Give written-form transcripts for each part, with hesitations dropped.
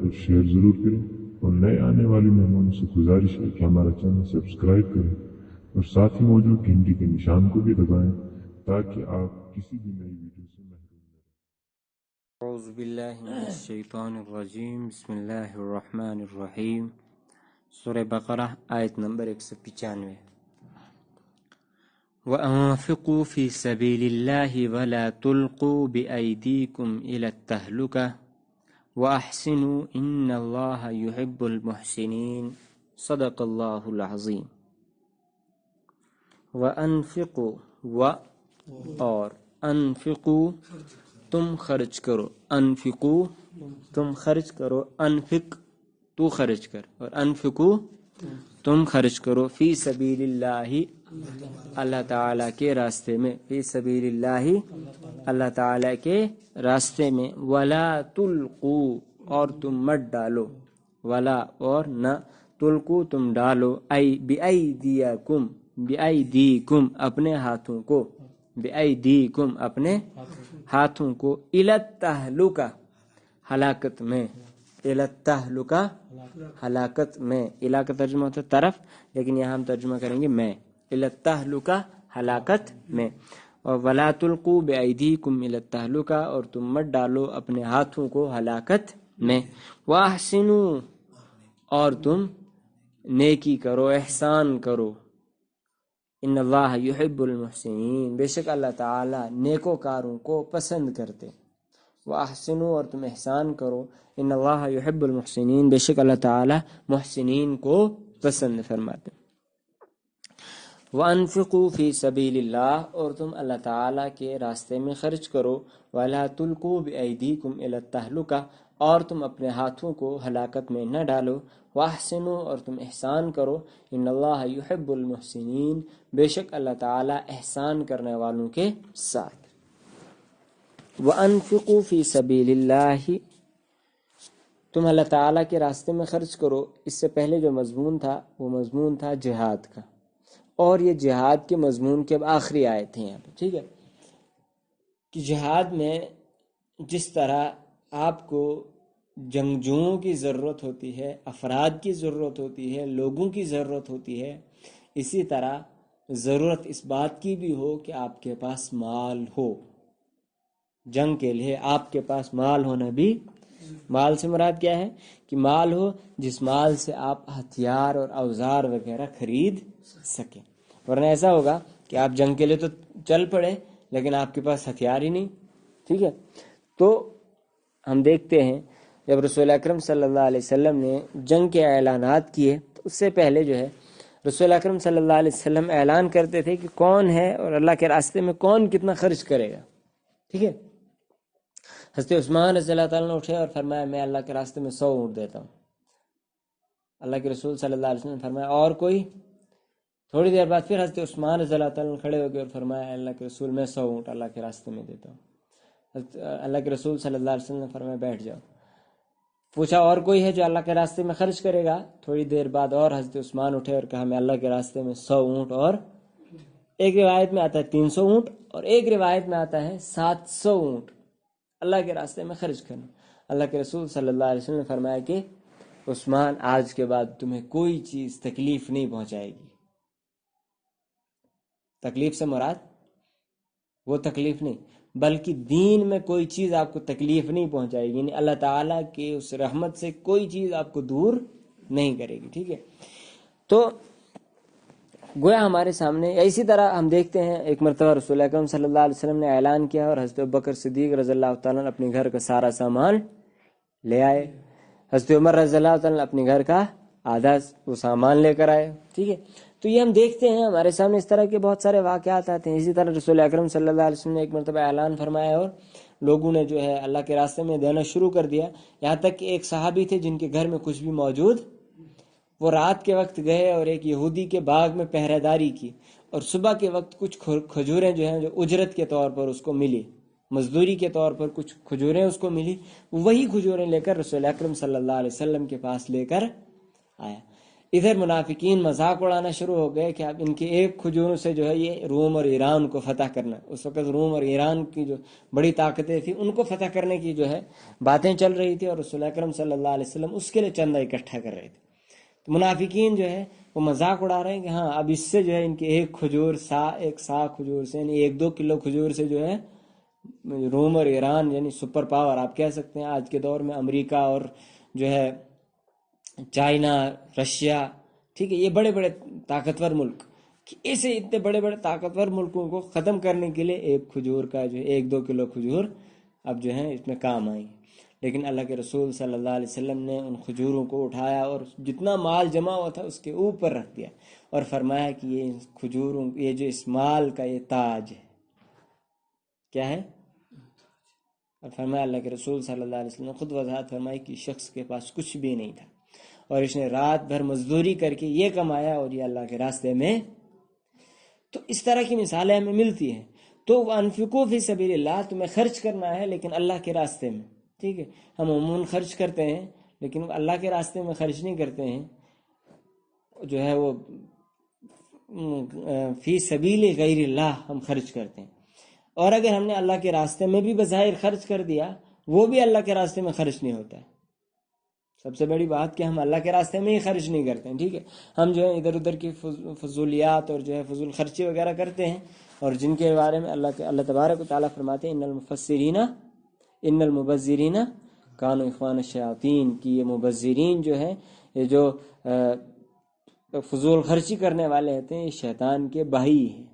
اور شیئر ضرور کریں، اور نئے آنے والے مہمانوں سے گزارش ہے کہ ہمارا چینل سبسکرائب کریں اور ساتھ ہی موجود گھنٹی کے نشان کو بھی دبائیں تاکہ آپ کسی بھی نئی ویڈیو سے محروم نہ رہیں۔ اعوذ باللہ من الشیطان الرجیم، بسم اللہ الرحمن الرحیم۔ سورہ بقرہ آیت نمبر 195۔ وَأَنفِقُوا فِي سَبِيلِ اللَّهِ وَلَا تُلْقُوا بِأَيْدِيكُمْ إِلَى التَّهْلُكَةِ وَأَحْسِنُوا إِنَّ اللَّهَ يُحِبُّ الْمُحْسِنِينَ۔ صدق اللہ العظیم۔ وَأَنفِقُوا اور انفقوا تم خرچ کرو، انفقو تم خرچ کرو، انفق تو خرچ کر، اور انفقو تم خرچ کرو، فی سبیل اللہ اللہ تعالیٰ کے راستے میں، فی سبیل اللہ اللہ تعالیٰ کے راستے میں، ولا تلقو اور تم مت ڈالو، ولا اور نہ، تلقو تم ڈالو، ای بایدیکم بایدیکم اپنے ہاتھوں کو، بایدیکم اپنے ہاتھوں کو، الی التہلکہ ہلاکت میں، الی التہلکہ ہلاکت میں، الی کا ترجمہ ہوتا ہے طرف، لیکن یہاں ہم ترجمہ کریں گے میں، الی التہلکہ ہلاکت میں، اور ولا تلقوا بایدیکم الی التہلکہ اور تم مت ڈالو اپنے ہاتھوں کو ہلاکت میں، واحسنوا اور تم نیکی کرو، احسان کرو، ان اللہ یحب المحسنین بے شک اللہ تعالی نیکوکاروں کو پسند کرتے، واحسنوا اور تم احسان کرو، ان اللہ یحب المحسنین بے شک اللہ تعالی محسنین کو پسند فرماتے۔ وانفقوا فی سبیل اللہ اور تم اللہ تعالی کے راستے میں خرچ کرو، ولا تلقوا بایدیکم الی التہلکہ اور تم اپنے ہاتھوں کو ہلاکت میں نہ ڈالو، واحسنوا اور تم احسان کرو، ان اللہ یحب المحسنین بے شک اللہ تعالی احسان کرنے والوں کے ساتھ۔ وانفقوا فی سبیل اللہ تم اللہ تعالیٰ کے راستے میں خرچ کرو، اس سے پہلے جو مضمون تھا وہ مضمون تھا جہاد کا، اور یہ جہاد کے مضمون کے اب آخری آیت ہیں یہاں پہ، ٹھیک ہے، کہ جہاد میں جس طرح آپ کو جنگجوؤں کی ضرورت ہوتی ہے، افراد کی ضرورت ہوتی ہے، لوگوں کی ضرورت ہوتی ہے، اسی طرح ضرورت اس بات کی بھی ہو کہ آپ کے پاس مال ہو، جنگ کے لیے آپ کے پاس مال ہونا بھی، مال سے مراد کیا ہے کہ مال ہو جس مال سے آپ ہتھیار اور اوزار وغیرہ خرید سکیں، ورنہ ایسا ہوگا کہ آپ جنگ کے لیے تو چل پڑے لیکن آپ کے پاس ہتھیار ہی نہیں، ٹھیک ہے۔ تو ہم دیکھتے ہیں جب رسول اکرم صلی اللہ علیہ وسلم نے جنگ کے اعلانات کیے تو اس سے پہلے جو ہے رسول اکرم صلی اللہ علیہ وسلم اعلان کرتے تھے کہ کون ہے اور اللہ کے راستے میں کون کتنا خرچ کرے گا، ٹھیک ہے۔ حضرت عثمان رضی اللہ تعالیٰ نے اٹھے اور فرمایا میں اللہ کے راستے میں 100 اونٹ دیتا ہوں۔ اللہ کے رسول صلی اللہ علیہ وسلم نے فرمایا اور کوئی؟ تھوڑی دیر بعد پھر حضرت عثمان رضی اللہ تعالیٰ نے کھڑے ہو گئے اور فرمایا اللہ کے رسول میں 100 اونٹ اللہ کے راستے میں دیتا ہوں۔ اللہ کے رسول صلی اللہ علیہ وسلم نے فرمایا بیٹھ جاؤ۔ پوچھا اور کوئی ہے جو اللہ کے راستے میں خرچ کرے گا؟ تھوڑی دیر بعد اور حضرت عثمان اٹھے اور کہا میں اللہ کے راستے میں 100 اونٹ، اور ایک روایت میں آتا ہے 300 اونٹ اور ایک روایت میں آتا ہے 700 اونٹ اللہ کے راستے میں خرچ کرنا۔ اللہ کے رسول صلی اللہ علیہ وسلم نے فرمایا کہ عثمان آج کے بعد تمہیں کوئی چیز تکلیف نہیں پہنچائے گی۔ تکلیف سے مراد وہ تکلیف نہیں بلکہ دین میں کوئی چیز آپ کو تکلیف نہیں پہنچائے گی، یعنی اللہ تعالیٰ کے اس رحمت سے کوئی چیز آپ کو دور نہیں کرے گی، ٹھیک ہے۔ تو گویا ہمارے سامنے اسی طرح ہم دیکھتے ہیں ایک مرتبہ رسول اکرم صلی اللہ علیہ وسلم نے اعلان کیا اور حضرت ابوبکر صدیق رضی اللہ تعالیٰ نے اپنے گھر کا سارا سامان لے آئے، حضرت عمر رضی اللہ تعالیٰ نے اپنے گھر کا آدھا وہ سامان لے کر آئے، ٹھیک ہے۔ تو یہ ہم دیکھتے ہیں ہمارے سامنے اس طرح کے بہت سارے واقعات آتے ہیں۔ اسی طرح رسول اکرم صلی اللہ علیہ وسلم نے ایک مرتبہ اعلان فرمایا اور لوگوں نے جو ہے اللہ کے راستے میں دینا شروع کر دیا، یہاں تک کہ ایک صحابی تھے جن کے گھر میں کچھ بھی موجود، وہ رات کے وقت گئے اور ایک یہودی کے باغ میں پہرہ داری کی، اور صبح کے وقت کچھ کھجوریں جو ہیں جو اجرت کے طور پر اس کو ملی، مزدوری کے طور پر کچھ کھجوریں اس کو ملی، وہی کھجوریں لے کر رسول اکرم صلی اللہ علیہ وسلم کے پاس لے کر آیا۔ ادھر منافقین مذاق اڑانا شروع ہو گئے کہ اب ان کے ایک کھجوروں سے جو ہے یہ روم اور ایران کو فتح کرنا. اس وقت روم اور ایران کی جو بڑی طاقتیں تھیں ان کو فتح کرنے کی جو ہے باتیں چل رہی تھی، اور رسول اکرم صلی اللہ علیہ وسلم اس کے لیے چندہ اکٹھا کر رہے تھے. تو منافقین جو ہے وہ مذاق اڑا رہے ہیں کہ ہاں اب اس سے جو ہے ان کے ایک کھجور ایک سا کھجور سے یعنی 1-2 کلو کھجور سے جو ہے روم اور ایران یعنی سپر پاور آپ کہہ سکتے ہیں آج کے دور میں، امریکہ اور جو ہے چائنا، رشیا، ٹھیک ہے، یہ بڑے بڑے طاقتور ملک، ایسے اتنے بڑے بڑے طاقتور ملکوں کو ختم کرنے کے لیے ایک کھجور کا جو 1-2 کلو کھجور اب جو ہے اس میں کام آئی. لیکن اللہ کے رسول صلی اللہ علیہ وسلم نے ان کھجوروں کو اٹھایا اور جتنا مال جمع ہوا تھا اس کے اوپر رکھ دیا اور فرمایا کہ یہ کھجوروں، یہ جو اس مال کا یہ تاج ہے. کیا ہے؟ اور فرمایا اللہ کے رسول صلی اللہ علیہ وسلم نے خود وضاحت فرمائی کہ شخص کے پاس کچھ بھی نہیں تھا اور اس نے رات بھر مزدوری کر کے یہ کمایا اور یہ اللہ کے راستے میں. تو اس طرح کی مثالیں ہمیں ملتی ہیں. تو انفقوا فی سبیل اللہ، تمہیں خرچ کرنا ہے لیکن اللہ کے راستے میں. ٹھیک ہے، ہم عموماً خرچ کرتے ہیں لیکن اللہ کے راستے میں خرچ نہیں کرتے ہیں، جو ہے وہ فی سبیل غیر اللہ ہم خرچ کرتے ہیں. اور اگر ہم نے اللہ کے راستے میں بھی بظاہر خرچ کر دیا وہ بھی اللہ کے راستے میں خرچ نہیں ہوتا ہے. سب سے بڑی بات کہ ہم اللہ کے راستے میں ہی خرچ نہیں کرتے ہیں. ٹھیک ہے، ہم جو ہے ادھر ادھر کی فضولیات اور جو ہے فضول خرچی وغیرہ کرتے ہیں، اور جن کے بارے میں اللہ تبارک و تعالیٰ فرماتے ہیں ان المبذرین کانوا اخوان الشیاطین، کی یہ مبذرین جو ہیں، یہ جو فضول خرچی کرنے والے ہوتے ہیں، یہ شیطان کے بھائی ہیں.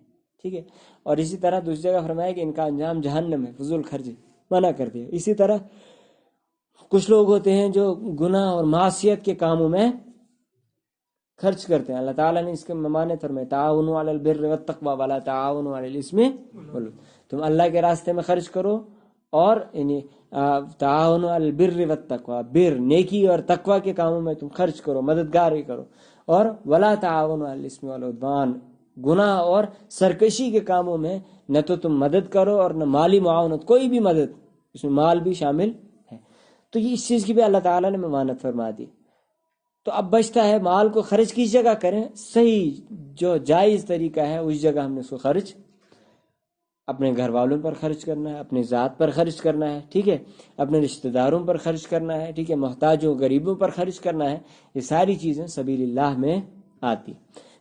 ٹھیک ہے، اور اسی طرح دوسری جگہ فرمایا کہ ان کا انجام جہنم ہے. فضول خرچی منع کر دیا. اسی طرح کچھ لوگ ہوتے ہیں جو گناہ اور معصیت کے کاموں میں خرچ کرتے ہیں. اللہ تعالیٰ نے اس کے ممانعت فرمائی تعاونوا علی البر والتقوی ولا تعاونوا علی الاثم والعدوان. تم اللہ کے راستے میں خرچ کرو اور یعنی تعاونوا علی البر والتقوی، بر نیکی اور تقوی کے کاموں میں تم خرچ کرو، مددگاری کرو. اور ولا تعاونوا علی الاثم والعدوان، گناہ اور سرکشی کے کاموں میں نہ تو تم مدد کرو اور نہ مالی معاونت، کوئی بھی مدد، اس میں مال بھی شامل ہے. تو یہ اس چیز کی بھی اللہ تعالیٰ نے ممانعت فرما دی. تو اب بچتا ہے مال کو خرچ کس جگہ کریں. صحیح جو جائز طریقہ ہے اس جگہ ہم نے اس کو خرچ اپنے گھر والوں پر خرچ کرنا ہے، اپنی ذات پر خرچ کرنا ہے. ٹھیک ہے، اپنے رشتہ داروں پر خرچ کرنا ہے. ٹھیک ہے، محتاجوں غریبوں پر خرچ کرنا ہے. یہ ساری چیزیں سبیل اللہ میں آتی.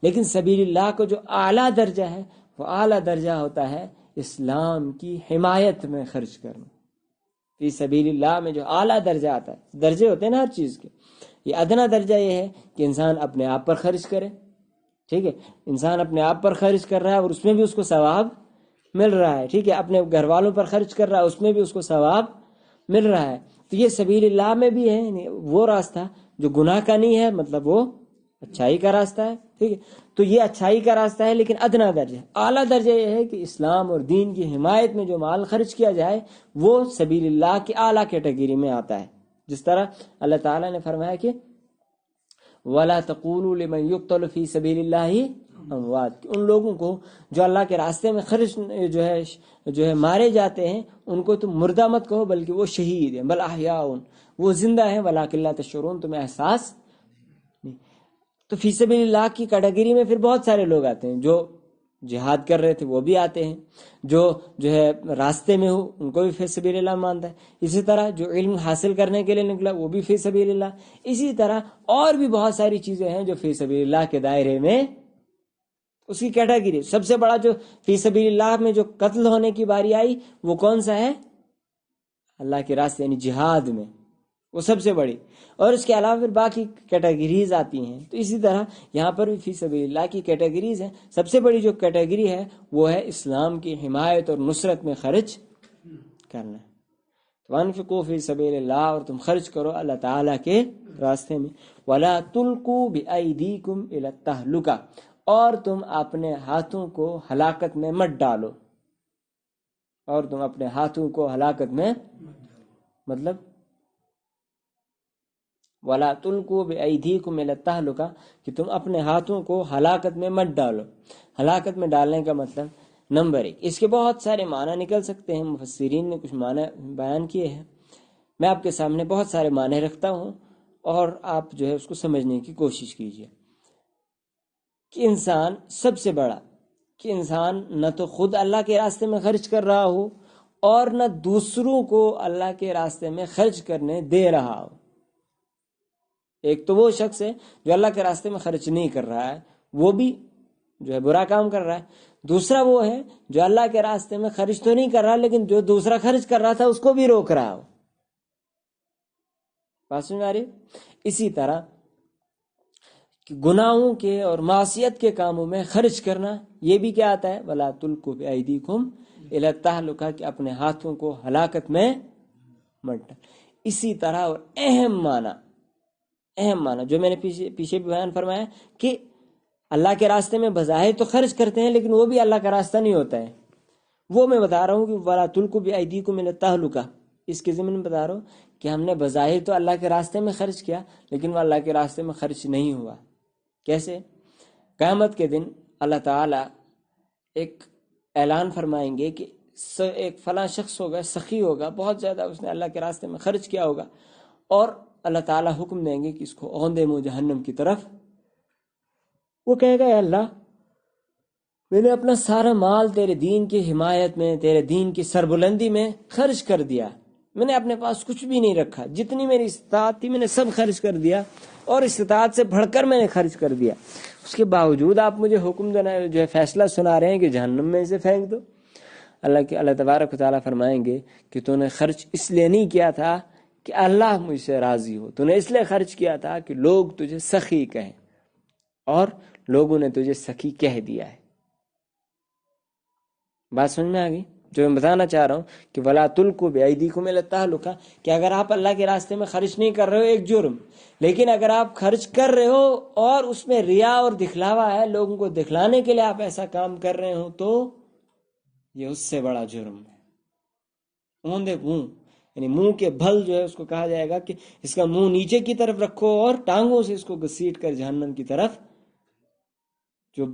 لیکن سبیل اللہ کو جو اعلیٰ درجہ ہے وہ اعلیٰ درجہ ہوتا ہے اسلام کی حمایت میں خرچ کرنا. فی سبیل اللہ میں جو اعلیٰ درجہ آتا ہے، درجے ہوتے ہیں نا ہر چیز کے، یہ ادنا درجہ یہ ہے کہ انسان اپنے آپ پر خرچ کرے. ٹھیک ہے، انسان اپنے آپ پر خرچ کر رہا ہے اور اس میں بھی اس کو ثواب مل رہا ہے. ٹھیک ہے، اپنے گھر والوں پر خرچ کر رہا ہے، اس میں بھی اس کو ثواب مل رہا ہے. تو یہ سبیل اللہ میں بھی ہے وہ راستہ جو گناہ کا نہیں ہے، مطلب وہ اچھائی کا راستہ ہے. ٹھیک ہے، تو یہ اچھائی کا راستہ ہے لیکن ادنا درجہ. اعلیٰ درجہ یہ ہے کہ اسلام اور دین کی حمایت میں جو مال خرچ کیا جائے وہ سبیل اللہ کی اعلیٰ کیٹیگری میں آتا ہے. جس طرح اللہ تعالیٰ نے فرمایا کہ وَلَا تَقُولُوا لِمَنْ يُقْتَلُ فِي سَبِيلِ اللَّهِ اموات، ان لوگوں کو جو اللہ کے راستے میں خرچ جو ہے مارے جاتے ہیں ان کو تم مردہ مت کہو بلکہ وہ شہید ہیں. بل احیاء، وہ زندہ ہیں، وَلَٰكِن لَا تَشْعُرُونَ، تمہیں احساس نہیں. تو فی سبیل اللہ کی کیٹیگری میں پھر بہت سارے لوگ آتے ہیں. جو جہاد کر رہے تھے وہ بھی آتے ہیں، جو ہے راستے میں ہو ان کو بھی فی سبیل اللہ مانتا ہے. اسی طرح جو علم حاصل کرنے کے لیے نکلا وہ بھی فی سبیل اللہ. اسی طرح اور بھی بہت ساری چیزیں ہیں جو فی سبیل اللہ کے دائرے میں اس کی کیٹیگری. سب سے بڑا جو فی سبیل اللہ میں جو قتل ہونے کی باری آئی وہ کون سا ہے؟ اللہ کے راستے یعنی جہاد میں، وہ سب سے بڑی. اور اس کے علاوہ پھر باقی کیٹیگریز آتی ہیں. تو اسی طرح یہاں پر بھی فی سبیل اللہ کی کیٹیگریز ہیں. سب سے بڑی جو کیٹیگری ہے وہ ہے اسلام کی حمایت اور نصرت میں خرچ کرنا. وَأَنفِقُوا فِي سَبِيلِ اللَّهِ، اور تم خرچ کرو اللہ تعالیٰ کے راستے میں. وَلَا تُلْقُوا بِأَيْدِيكُمْ إِلَى التَّهْلُكَةِ، اور تم اپنے ہاتھوں کو ہلاکت میں مت ڈالو. اور تم اپنے ہاتھوں کو ہلاکت میں مطلب وَلَا تُلْقُوا بِأَيْدِيكُمْ إِلَى التَّهْلُكَةِ، کہ تم اپنے ہاتھوں کو ہلاکت میں مت ڈالو. ہلاکت میں ڈالنے کا مطلب نمبر 1، اس کے بہت سارے معنی نکل سکتے ہیں. مفسرین نے کچھ معنی بیان کیے ہیں. میں آپ کے سامنے بہت سارے معنی رکھتا ہوں اور آپ جو ہے اس کو سمجھنے کی کوشش کیجیے. کہ انسان سب سے بڑا کہ انسان نہ تو خود اللہ کے راستے میں خرچ کر رہا ہو اور نہ دوسروں کو اللہ کے راستے میں خرچ کرنے دے رہا ہو۔ ایک تو وہ شخص ہے جو اللہ کے راستے میں خرچ نہیں کر رہا ہے، وہ بھی جو ہے برا کام کر رہا ہے۔ دوسرا وہ ہے جو اللہ کے راستے میں خرچ تو نہیں کر رہا لیکن جو دوسرا خرچ کر رہا تھا اس کو بھی روک رہا ہو۔ بات سمجھ میں آ رہی؟ اسی طرح کہ گناہوں کے اور معصیت کے کاموں میں خرچ کرنا، یہ بھی کیا آتا ہے؟ وَلَا تُلْقُوا بِأَيْدِيكُمْ إِلَى التَّهْلُكَةِ کہ اپنے ہاتھوں کو ہلاکت میں مت ڈال۔ اسی طرح اور اہم معنی جو میں نے پیچھے بھی بیان فرمایا کہ اللہ کے راستے میں بظاہر تو خرچ کرتے ہیں لیکن وہ بھی اللہ کا راستہ نہیں ہوتا ہے، وہ میں بتا رہا ہوں کہ وَلَا تُلْقُوا بِأَيْدِيكُمْ إِلَى التَّهْلُكَةِ، اس کے ضمن میں بتا رہا ہوں کہ ہم نے بظاہر تو اللہ کے راستے میں خرچ کیا لیکن وہ اللہ کے راستے میں خرچ نہیں ہوا۔ کیسے؟ قیامت کے دن اللہ تعالیٰ ایک اعلان فرمائیں گے کہ ایک فلاں شخص ہوگا، سخی ہوگا، بہت زیادہ اس نے اللہ کے راستے میں خرچ کیا ہوگا، اور اللہ تعالیٰ حکم دیں گے کہ اس کو اوندے منہ جہنم کی طرف۔ وہ کہے گا اے اللہ، میں نے اپنا سارا مال تیرے دین کی حمایت میں، تیرے دین کی سربلندی میں خرچ کر دیا، میں نے اپنے پاس کچھ بھی نہیں رکھا، جتنی میری استطاعت تھی میں نے سب خرچ کر دیا، اور استطاعت سے بڑھ کر میں نے خرچ کر دیا، اس کے باوجود آپ مجھے حکم دینا جو ہے فیصلہ سنا رہے ہیں کہ جہنم میں اسے پھینک دو۔ اللہ تبارک و تعالیٰ فرمائیں گے کہ تو نے خرچ اس لیے نہیں کیا تھا کہ اللہ مجھ سے راضی ہو، تو نے اس لیے خرچ کیا تھا کہ لوگ تجھے سخی کہیں، اور لوگوں نے تجھے سخی کہہ دیا ہے۔ بات سمجھ میں آ گئی؟ جو میں بتانا چاہ رہا ہوں کہ وَلَا تُلْقُوا بِأَيْدِيكُمْ إِلَى التَّهْلُكَةِ کہ اگر آپ اللہ کے راستے میں خرچ نہیں کر رہے ہو ایک جرم، لیکن اگر آپ خرچ کر رہے ہو اور اس میں ریا اور دکھلاوا ہے، لوگوں کو دکھلانے کے لیے آپ ایسا کام کر رہے ہو، تو یہ اس سے بڑا جرم ہے۔ اوندے منہ یعنی منہ کے بھل جو ہے اس کو کہا جائے گا کہ اس کا منہ نیچے کی طرف رکھو اور ٹانگوں سے اس کو گھسیٹ کر جہنم کی طرف، جو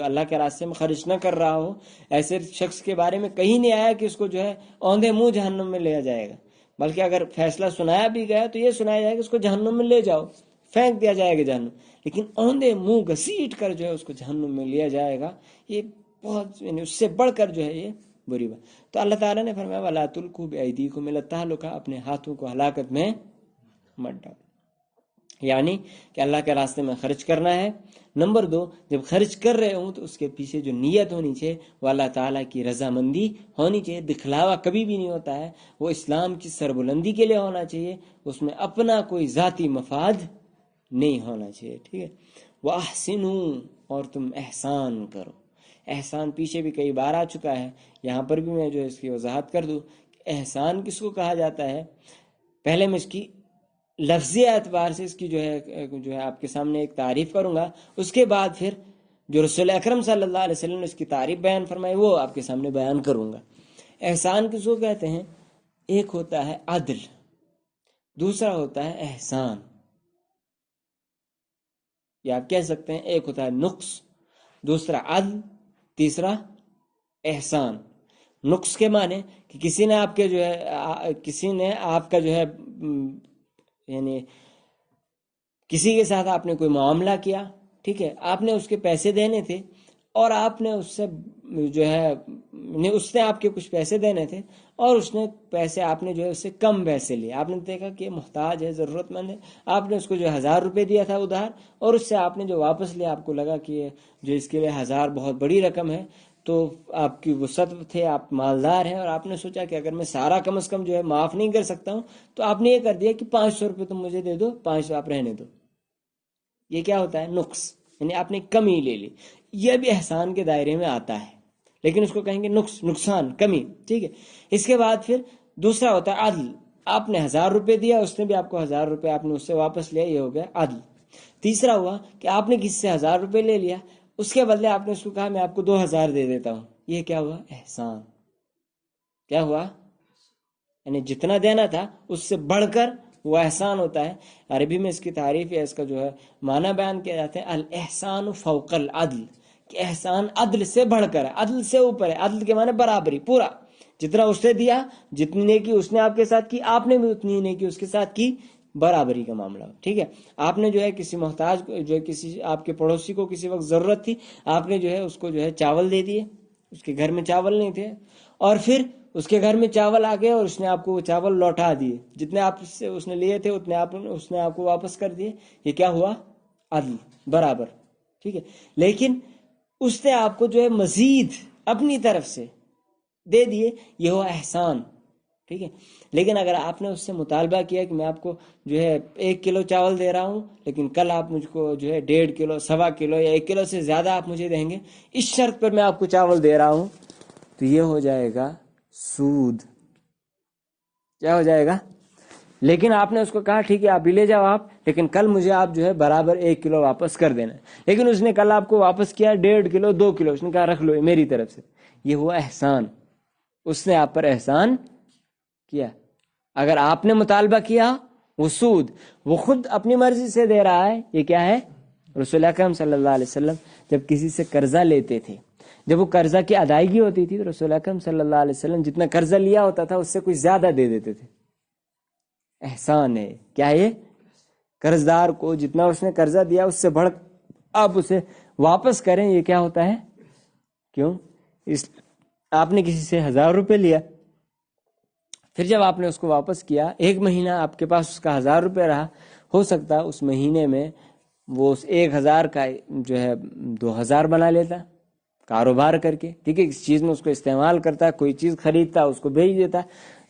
اللہ کے راستے میں خرچ نہ کر رہا ہو، ایسے شخص کے بارے میں کہیں نہیں آیا کہ اس کو جو ہے اوندے منہ جہنم میں لیا جائے گا، بلکہ اگر فیصلہ سنایا بھی گیا تو یہ سنایا جائے گا کہ اس کو جہنم میں لے جاؤ، پھینک دیا جائے گا جہنم، لیکن اوندے منہ گھسیٹ کر جو ہے اس کو جہنم میں لیا جائے گا، یہ بہت یعنی اس سے بڑھ کر جو ہے یہ بری بات۔ تو اللہ تعالیٰ نے فرمایا وَلَا تُلْقُوا بِأَيْدِيكُمْ إِلَى التَّهْلُكَةِ اپنے ہاتھوں کو ہلاکت میں مت ڈالو، یعنی کہ اللہ کے راستے میں خرچ کرنا ہے۔ نمبر 2، جب خرچ کر رہے ہوں تو اس کے پیچھے جو نیت ہونی چاہیے وہ اللہ تعالیٰ کی رضامندی ہونی چاہیے، دکھلاوا کبھی بھی نہیں ہوتا ہے، وہ اسلام کی سربلندی کے لیے ہونا چاہیے، اس میں اپنا کوئی ذاتی مفاد نہیں ہونا چاہیے، ٹھیک ہے۔ وَأَحْسِنُوا اور تم احسان کرو۔ احسان پیچھے بھی کئی بار آ چکا ہے، یہاں پر بھی میں جو اس کی وضاحت کر دوں کہ احسان کس کو کہا جاتا ہے۔ پہلے میں اس کی لفظی اعتبار سے اس کی جو ہے آپ کے سامنے ایک تعریف کروں گا، اس کے بعد پھر جو رسول اکرم صلی اللہ علیہ وسلم نے اس کی تعریف بیان فرمائی وہ آپ کے سامنے بیان کروں گا۔ احسان کس کو کہتے ہیں؟ ایک ہوتا ہے عدل، دوسرا ہوتا ہے احسان، یا آپ کہہ سکتے ہیں ایک ہوتا ہے نقص، دوسرا عدل، تیسرا احسان۔ نقص کے معنی کہ کسی نے آپ کا جو ہے یعنی کسی کے ساتھ آپ نے کوئی معاملہ کیا، ٹھیک ہے، آپ نے اس کے پیسے دینے تھے اور آپ نے اس سے جو ہے اس نے آپ کے کچھ پیسے دینے تھے اور اس نے پیسے آپ نے جو ہے اس سے کم پیسے لیے، آپ نے دیکھا کہ یہ محتاج ہے، ضرورت مند ہے، آپ نے اس کو جو 1000 روپے دیا تھا ادھار، اور اس سے آپ نے جو واپس لیا آپ کو لگا کہ جو اس کے لیے 1000 بہت بڑی رقم ہے، تو آپ کی وسعت تھے، آپ مالدار ہیں، اور آپ نے سوچا کہ اگر میں سارا کم از کم جو ہے معاف نہیں کر سکتا ہوں تو آپ نے یہ کر دیا کہ 500 روپے تم مجھے دے دو، 500 آپ رہنے دو۔ یہ کیا ہوتا ہے؟ نقص، یعنی آپ نے کمی لے لی، یہ بھی احسان کے دائرے میں آتا ہے، لیکن اس کو کہیں گے نقصان، کمی، ٹھیک ہے۔ اس کے بعد پھر دوسرا ہوتا ہے عدل، آپ نے 1000 روپے دیا، اس نے بھی آپ کو 1000 روپے آپ نے اس سے واپس لیا، یہ ہو گیا عدل۔ تیسرا ہوا کہ آپ نے کسی سے 1000 روپے لے لیا، اس کے بدلے آپ نے اس کو کہا میں آپ کو 2000 دے دیتا ہوں، یہ کیا ہوا؟ احسان۔ کیا ہوا؟ یعنی جتنا دینا تھا اس سے بڑھ کر وہ احسان ہوتا ہے۔ عربی میں اس کی تعریف یا اس کا جو ہے معنی بیان کیا جاتا ہے الاحسان فوق العدل، کہ احسان عدل سے بڑھ کر ہے، عدل سے اوپر ہے۔ عدل کے معنی برابری، پورا، جتنا اس نے دیا، جتنی نیکی اس نے آپ کے ساتھ کی، آپ نے بھی اتنی نیکی اس کے ساتھ کی، برابری کا معاملہ ہو. ٹھیک ہے، آپ نے جو ہے کسی محتاج کو، جو ہے کسی آپ کے پڑوسی کو کسی وقت ضرورت تھی، آپ نے جو ہے اس کو جو ہے چاول دے دیے، اس کے گھر میں چاول نہیں تھے، اور پھر اس کے گھر میں چاول آ گئے اور اس نے آپ کو وہ چاول لوٹا دیے، جتنے آپ سے اس نے لیے تھے اتنے اس نے آپ کو واپس کر دیے. یہ کیا ہوا؟ عدل، برابر. ٹھیک ہے، لیکن اس نے آپ کو جو ہے مزید اپنی طرف سے دے دیے، یہ ہوا احسان. ٹھیک ہے، لیکن اگر آپ نے اس سے مطالبہ کیا کہ میں آپ کو جو ہے 1 کلو چاول دے رہا ہوں، لیکن کل آپ مجھ کو جو ہے 1.5 کلو، 1.25 کلو یا 1 کلو سے زیادہ آپ مجھے دیں گے، اس شرط پر میں آپ کو چاول دے رہا ہوں، تو یہ ہو جائے گا سود. کیا ہو جائے گا؟ لیکن آپ نے اس کو کہا ٹھیک ہے آپ بھی لے جاؤ آپ، لیکن کل مجھے آپ جو ہے برابر 1 کلو واپس کر دینا. لیکن اس نے کل آپ کو واپس کیا 1.5 کلو، 2 کلو، اس نے کہا رکھ لو یہ میری طرف سے. یہ ہوا احسان، اس نے آپ پر احسان کیا. اگر آپ نے مطالبہ کیا وہ سود، وہ خود اپنی مرضی سے دے رہا ہے. یہ کیا ہے؟ رسول اکرم صلی اللہ علیہ وسلم جب کسی سے قرضہ لیتے تھے، جب وہ قرضہ کی ادائیگی ہوتی تھی تو رسول اکرم صلی اللہ علیہ وسلم جتنا قرضہ لیا ہوتا تھا اس سے کچھ زیادہ دے دیتے تھے. احسان ہے. کیا یہ؟ قرض دار کو جتنا اس نے قرضہ دیا اس سے بڑھ آپ اسے واپس کریں، یہ کیا ہوتا ہے؟ کیوں؟ آپ نے کسی سے 1000 روپے لیا، پھر جب آپ نے اس کو واپس کیا، 1 مہینہ آپ کے پاس اس کا 1000 روپے رہا، ہو سکتا ہے اس مہینے میں وہ اس 1000 کا جو ہے 2000 بنا لیتا کاروبار کر کے. ٹھیک ہے، اس چیز میں اس کو استعمال کرتا ہے، کوئی چیز خریدتا اس کو بیچ دیتا،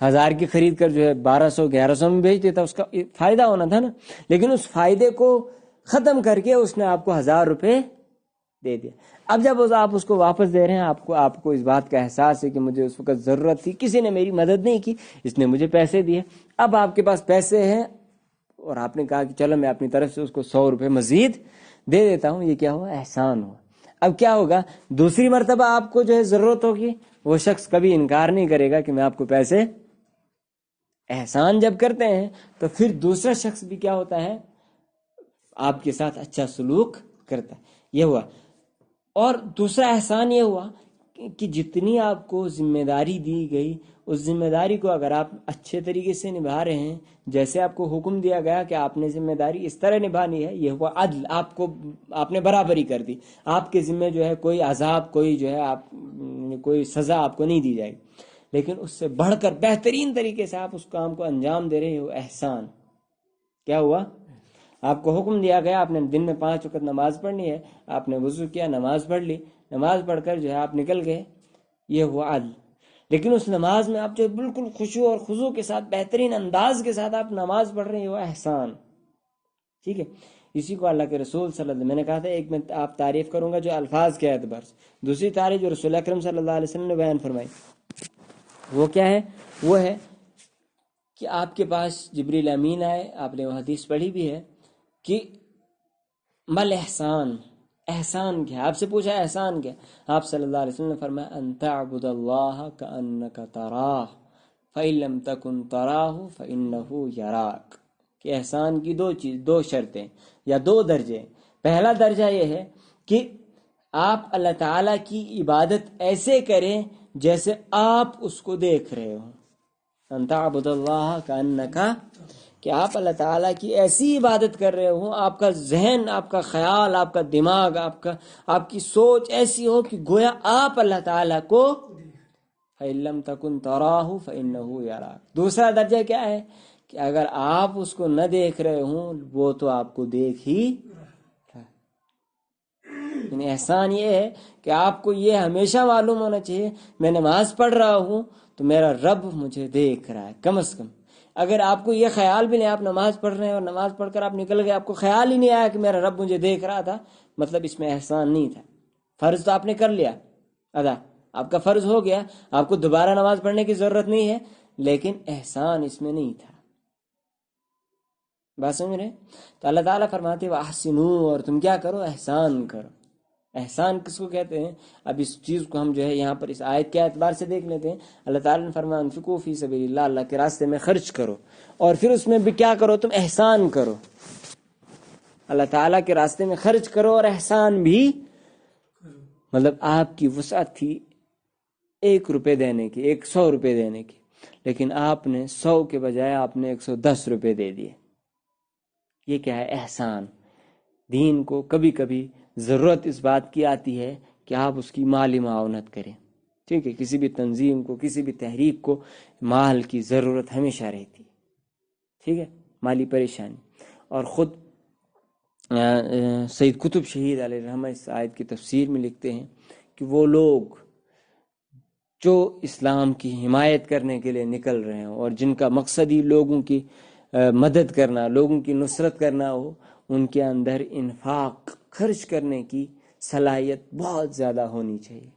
1000 کی خرید کر جو ہے 1200 1100 میں بیچ دیتا، اس کا فائدہ ہونا تھا نا. لیکن اس فائدے کو ختم کر کے اس نے آپ کو 1000 روپے دے دیا. اب جب آپ اس کو واپس دے رہے ہیں، آپ کو اس بات کا احساس ہے کہ مجھے اس وقت ضرورت تھی، کسی نے میری مدد نہیں کی، اس نے مجھے پیسے دیے. اب آپ کے پاس پیسے ہیں اور آپ نے کہا کہ چلو میں اپنی طرف سے اس کو 100 روپے مزید دے دیتا ہوں. یہ کیا ہوا؟ احسان ہوا. اب کیا ہوگا؟ دوسری مرتبہ آپ کو جو ہے ضرورت ہوگی، وہ شخص کبھی انکار نہیں کرے گا کہ میں آپ کو پیسے. احسان جب کرتے ہیں تو پھر دوسرا شخص بھی کیا ہوتا ہے؟ آپ کے ساتھ اچھا سلوک کرتا ہے. یہ ہوا. اور دوسرا احسان یہ ہوا کہ جتنی آپ کو ذمہ داری دی گئی، اس ذمہ داری کو اگر آپ اچھے طریقے سے نبھا رہے ہیں، جیسے آپ کو حکم دیا گیا کہ آپ نے ذمہ داری اس طرح نبھانی ہے، یہ ہوا عدل. آپ نے برابری کر دی. آپ کے ذمہ جو ہے کوئی عذاب، کوئی جو ہے کوئی سزا آپ کو نہیں دی جائے گی، لیکن اس سے بڑھ کر بہترین طریقے سے آپ اس کام کو انجام دے رہے ہو. احسان. کیا ہوا؟ آپ کو حکم دیا گیا آپ نے دن میں 5 وقت نماز پڑھنی ہے، آپ نے وضو کیا، نماز پڑھ لی، نماز پڑھ کر جو ہے آپ نکل گئے، یہ ہوا عدل. لیکن اس نماز میں آپ جو بالکل خشوع اور خضوع کے ساتھ، بہترین انداز کے ساتھ آپ نماز پڑھ رہے ہیں، وہ احسان. ٹھیک ہے، اسی کو اللہ کے رسول صلی اللہ علیہ وسلم، میں نے کہا تھا ایک میں آپ تعریف کروں گا جو الفاظ کے اعتبار سے، دوسری تعریف جو رسول اکرم صلی اللہ علیہ وسلم نے بیان فرمائی وہ کیا ہے؟ وہ ہے کہ آپ کے پاس جبریل امین آئے، آپ نے وہ حدیث پڑھی بھی ہے کہ مل احسان، احسان کیا؟ آپ سے پوچھا احسان کیا؟ آپ صلی اللہ علیہ وسلم نے فرمایا ان تعبد اللہ کأنک تراہ فإن لم تکن تراہ فإنہ یراک. کہ احسان کی 2 شرطیں یا 2 درجے. پہلا درجہ یہ ہے کہ آپ اللہ تعالیٰ کی عبادت ایسے کریں جیسے آپ اس کو دیکھ رہے ہو. ان تعبد اللہ کأنک، کہ آپ اللہ تعالیٰ کی ایسی عبادت کر رہے ہوں، آپ کا ذہن، آپ کا خیال، آپ کا دماغ، آپ کی سوچ ایسی ہو کہ گویا آپ اللہ تعالیٰ کو فَإِن لَمْ تَكُنْ تَرَاهُ فَإِنَّهُ يَرَاكَ. دوسرا درجہ کیا ہے؟ کہ اگر آپ اس کو نہ دیکھ رہے ہوں وہ تو آپ کو دیکھ ہی. یعنی احسان یہ ہے کہ آپ کو یہ ہمیشہ معلوم ہونا چاہیے میں نماز پڑھ رہا ہوں تو میرا رب مجھے دیکھ رہا ہے. کم از کم اگر آپ کو یہ خیال بھی نہیں، آپ نماز پڑھ رہے ہیں اور نماز پڑھ کر آپ نکل گئے، آپ کو خیال ہی نہیں آیا کہ میرا رب مجھے دیکھ رہا تھا، مطلب اس میں احسان نہیں تھا. فرض تو آپ نے کر لیا ادا، آپ کا فرض ہو گیا، آپ کو دوبارہ نماز پڑھنے کی ضرورت نہیں ہے، لیکن احسان اس میں نہیں تھا. بات سمجھ رہے؟ تو اللہ تعالیٰ فرماتے وَأَحْسِنُوا، اور تم کیا کرو؟ احسان کرو. احسان کس کو کہتے ہیں؟ اب اس چیز کو ہم جو ہے یہاں پر اس آیت کے اعتبار سے دیکھ لیتے ہیں. اللہ تعالیٰ نے فرمایا انفقوا فی سبیل اللہ، اللہ کے راستے میں خرچ کرو، اور پھر اس میں بھی کیا کرو؟ تم احسان کرو. اللہ تعالیٰ کے راستے میں خرچ کرو اور احسان بھی، مطلب آپ کی وسعت تھی 1 روپے دینے کی، 100 روپے دینے کی، لیکن آپ نے 100 کے بجائے آپ نے 110 روپے دے دیے. یہ کیا ہے؟ احسان۔ دین کو کبھی کبھی ضرورت اس بات کی آتی ہے کہ آپ اس کی مالی معاونت کریں، ٹھیک ہے؟ کسی بھی تنظیم کو، کسی بھی تحریک کو مال کی ضرورت ہمیشہ رہتی ہے، ٹھیک ہے؟ مالی پریشانی۔ اور خود سید قطب شہید علیہ الرحمہ اس آیت کی تفسیر میں لکھتے ہیں کہ وہ لوگ جو اسلام کی حمایت کرنے کے لیے نکل رہے ہوں اور جن کا مقصد ہی لوگوں کی مدد کرنا، لوگوں کی نصرت کرنا ہو، ان کے اندر انفاق، خرچ کرنے کی صلاحیت بہت زیادہ ہونی چاہیے۔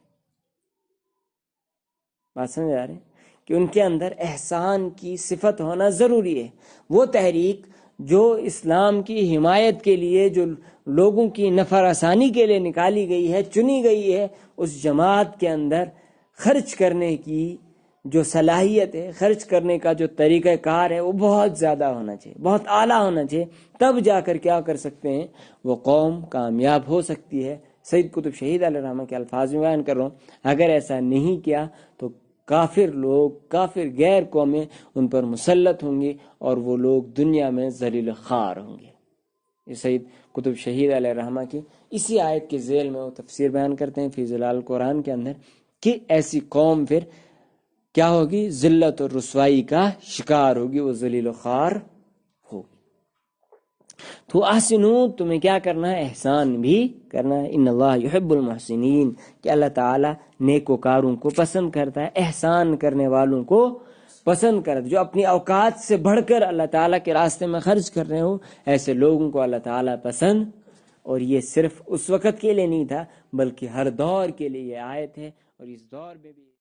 بات سمجھ آ رہے ہیں کہ ان کے اندر احسان کی صفت ہونا ضروری ہے۔ وہ تحریک جو اسلام کی حمایت کے لیے، جو لوگوں کی نفع رسانی کے لیے نکالی گئی ہے، چنی گئی ہے، اس جماعت کے اندر خرچ کرنے کی جو صلاحیت ہے، خرچ کرنے کا جو طریقہ کار ہے، وہ بہت زیادہ ہونا چاہیے، بہت اعلیٰ ہونا چاہیے۔ تب جا کر کیا کر سکتے ہیں؟ وہ قوم کامیاب ہو سکتی ہے۔ سید قطب شہید علیہ الرحمہ کے الفاظ میں بیان کر رہا ہوں، اگر ایسا نہیں کیا تو کافر لوگ، کافر غیر قومیں ان پر مسلط ہوں گی اور وہ لوگ دنیا میں ذلیل خوار ہوں گے۔ یہ سید قطب شہید علیہ الرحمہ کی اسی آیت کے ذیل میں وہ تفسیر بیان کرتے ہیں فی ظلال القرآن کے اندر کہ ایسی قوم پھر کیا ہوگی؟ ذلت اور رسوائی کا شکار ہوگی، وہ ذلیل و خوار ہوگی۔ تو احسنو، تمہیں کیا کرنا ہے؟ احسان بھی کرنا ہے۔ ان اللہ یحب المحسنین، کہ اللہ تعالیٰ نیکوکاروں کو پسند کرتا ہے، احسان کرنے والوں کو پسند کرتا ہے۔ جو اپنی اوقات سے بڑھ کر اللہ تعالیٰ کے راستے میں خرچ کر رہے ہو، ایسے لوگوں کو اللہ تعالیٰ پسند۔ اور یہ صرف اس وقت کے لیے نہیں تھا، بلکہ ہر دور کے لیے یہ آیت ہے، اور اس دور میں بھی